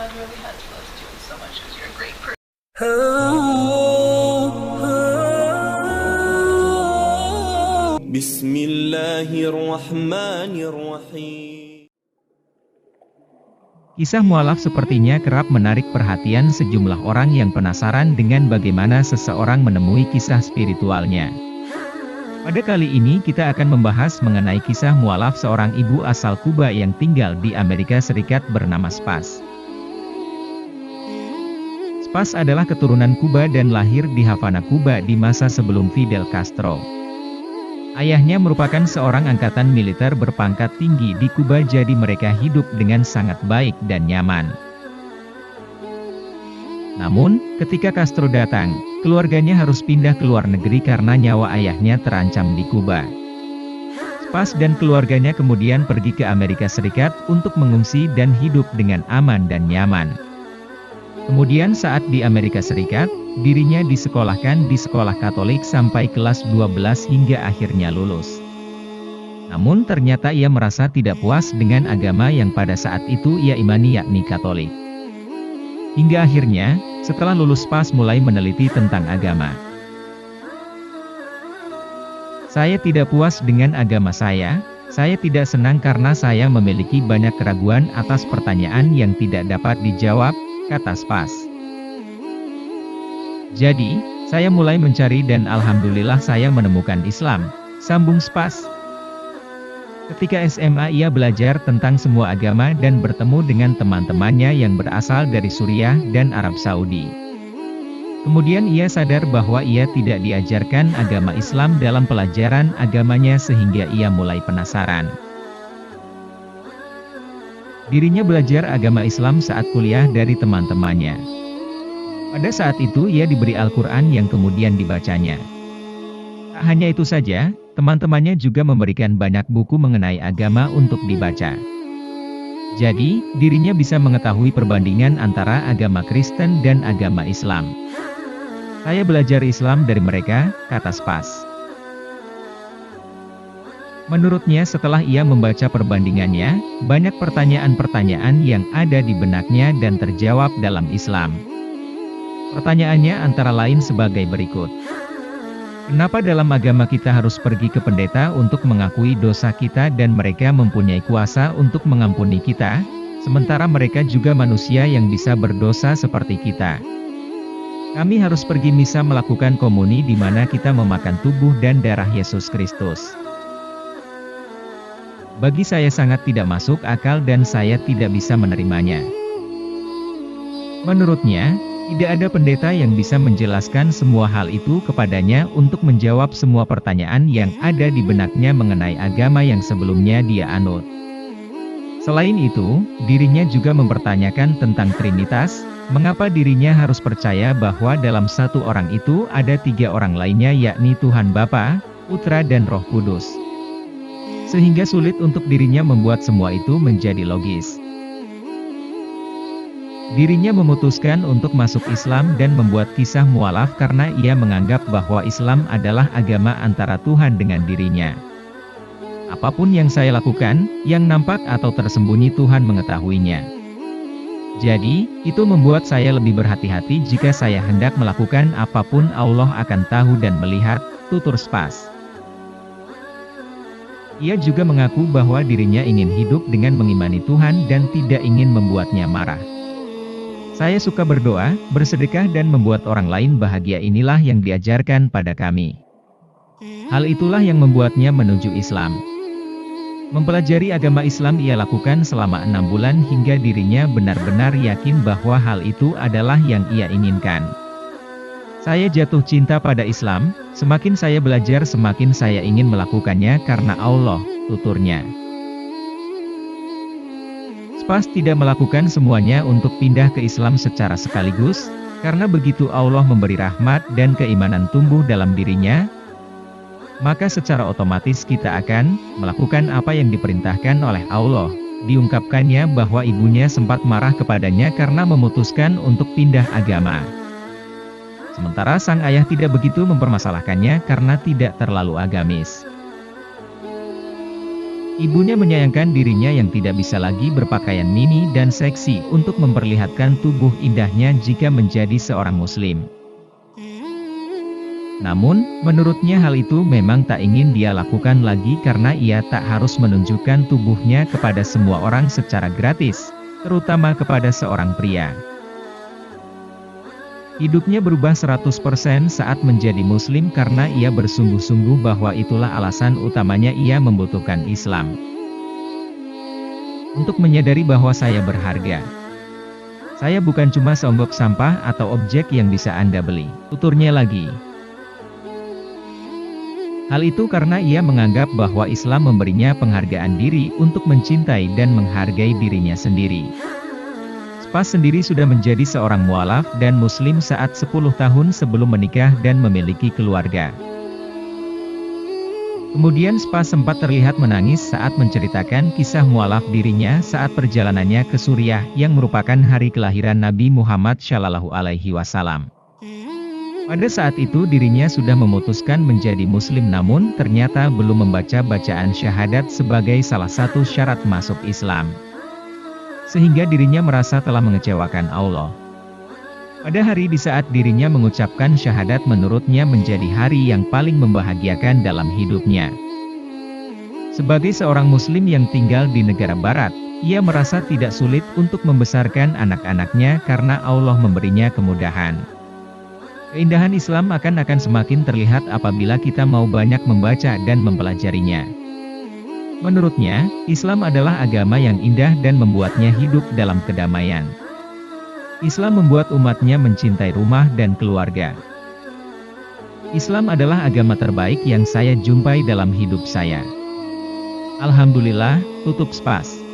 God really has blessed you with so much because you're a great person. Bismillahirrahmanirrahim. Kisah mualaf sepertinya kerap menarik perhatian sejumlah orang yang penasaran dengan bagaimana seseorang menemui kisah spiritualnya. Pada kali ini kita akan membahas mengenai kisah mualaf seorang ibu asal Kuba yang tinggal di Amerika Serikat bernama Spaz. Spaz adalah keturunan Kuba dan lahir di Havana, Kuba di masa sebelum Fidel Castro. Ayahnya merupakan seorang angkatan militer berpangkat tinggi di Kuba, jadi mereka hidup dengan sangat baik dan nyaman. Namun, ketika Castro datang, keluarganya harus pindah ke luar negeri karena nyawa ayahnya terancam di Kuba. Spaz dan keluarganya kemudian pergi ke Amerika Serikat untuk mengungsi dan hidup dengan aman dan nyaman. Kemudian saat di Amerika Serikat, dirinya disekolahkan di sekolah Katolik sampai kelas 12 hingga akhirnya lulus. Namun ternyata ia merasa tidak puas dengan agama yang pada saat itu ia imani, yakni Katolik. Hingga akhirnya, setelah lulus Spaz mulai meneliti tentang agama. Saya tidak puas dengan agama saya tidak senang karena saya memiliki banyak keraguan atas pertanyaan yang tidak dapat dijawab, kata Spaz. Jadi, saya mulai mencari dan alhamdulillah saya menemukan Islam, sambung Spaz. Ketika SMA ia belajar tentang semua agama dan bertemu dengan teman-temannya yang berasal dari Suriah dan Arab Saudi. Kemudian ia sadar bahwa ia tidak diajarkan agama Islam dalam pelajaran agamanya sehingga ia mulai penasaran. Dirinya belajar agama Islam saat kuliah dari teman-temannya. Pada saat itu ia diberi Al-Quran yang kemudian dibacanya. Tak hanya itu saja, teman-temannya juga memberikan banyak buku mengenai agama untuk dibaca. Jadi, dirinya bisa mengetahui perbandingan antara agama Kristen dan agama Islam. Saya belajar Islam dari mereka, kata Spaz. Menurutnya setelah ia membaca perbandingannya, banyak pertanyaan-pertanyaan yang ada di benaknya dan terjawab dalam Islam. Pertanyaannya antara lain sebagai berikut. Kenapa dalam agama kita harus pergi ke pendeta untuk mengakui dosa kita dan mereka mempunyai kuasa untuk mengampuni kita, sementara mereka juga manusia yang bisa berdosa seperti kita? Kami harus pergi misa melakukan komuni di mana kita memakan tubuh dan darah Yesus Kristus. Bagi saya sangat tidak masuk akal dan saya tidak bisa menerimanya. Menurutnya, tidak ada pendeta yang bisa menjelaskan semua hal itu kepadanya untuk menjawab semua pertanyaan yang ada di benaknya mengenai agama yang sebelumnya dia anut. Selain itu, dirinya juga mempertanyakan tentang Trinitas, mengapa dirinya harus percaya bahwa dalam satu orang itu ada tiga orang lainnya, yakni Tuhan Bapa, Putra dan Roh Kudus. Sehingga sulit untuk dirinya membuat semua itu menjadi logis. Dirinya memutuskan untuk masuk Islam dan membuat kisah mualaf karena ia menganggap bahwa Islam adalah agama antara Tuhan dengan dirinya. Apapun yang saya lakukan, yang nampak atau tersembunyi Tuhan mengetahuinya. Jadi, itu membuat saya lebih berhati-hati jika saya hendak melakukan apapun, Allah akan tahu dan melihat, tutur Spaz. Ia juga mengaku bahwa dirinya ingin hidup dengan mengimani Tuhan dan tidak ingin membuatnya marah. Saya suka berdoa, bersedekah dan membuat orang lain bahagia, inilah yang diajarkan pada kami. Hal itulah yang membuatnya menuju Islam. Mempelajari agama Islam ia lakukan selama 6 bulan hingga dirinya benar-benar yakin bahwa hal itu adalah yang ia inginkan. Saya jatuh cinta pada Islam, semakin saya belajar semakin saya ingin melakukannya karena Allah, tuturnya. Spaz tidak melakukan semuanya untuk pindah ke Islam secara sekaligus, karena begitu Allah memberi rahmat dan keimanan tumbuh dalam dirinya, maka secara otomatis kita akan melakukan apa yang diperintahkan oleh Allah. Diungkapkannya bahwa ibunya sempat marah kepadanya karena memutuskan untuk pindah agama. Sementara sang ayah tidak begitu mempermasalahkannya karena tidak terlalu agamis. Ibunya menyayangkan dirinya yang tidak bisa lagi berpakaian mini dan seksi untuk memperlihatkan tubuh indahnya jika menjadi seorang muslim. Namun, menurutnya hal itu memang tak ingin dia lakukan lagi karena ia tak harus menunjukkan tubuhnya kepada semua orang secara gratis, terutama kepada seorang pria. Hidupnya berubah 100% saat menjadi muslim karena ia bersungguh-sungguh bahwa itulah alasan utamanya ia membutuhkan Islam. Untuk menyadari bahwa saya berharga. Saya bukan cuma seonggok sampah atau objek yang bisa Anda beli, tuturnya lagi. Hal itu karena ia menganggap bahwa Islam memberinya penghargaan diri untuk mencintai dan menghargai dirinya sendiri. Spas sendiri sudah menjadi seorang mualaf dan muslim saat 10 tahun sebelum menikah dan memiliki keluarga. Kemudian Spas sempat terlihat menangis saat menceritakan kisah mualaf dirinya saat perjalanannya ke Suriah yang merupakan hari kelahiran Nabi Muhammad SAW. Pada saat itu dirinya sudah memutuskan menjadi muslim namun ternyata belum membaca bacaan syahadat sebagai salah satu syarat masuk Islam. Sehingga dirinya merasa telah mengecewakan Allah. Pada hari di saat dirinya mengucapkan syahadat menurutnya menjadi hari yang paling membahagiakan dalam hidupnya. Sebagai seorang muslim yang tinggal di negara barat, ia merasa tidak sulit untuk membesarkan anak-anaknya karena Allah memberinya kemudahan. Keindahan Islam akan semakin terlihat apabila kita mau banyak membaca dan mempelajarinya. Menurutnya, Islam adalah agama yang indah dan membuatnya hidup dalam kedamaian. Islam membuat umatnya mencintai rumah dan keluarga. Islam adalah agama terbaik yang saya jumpai dalam hidup saya. Alhamdulillah, tutup Spas.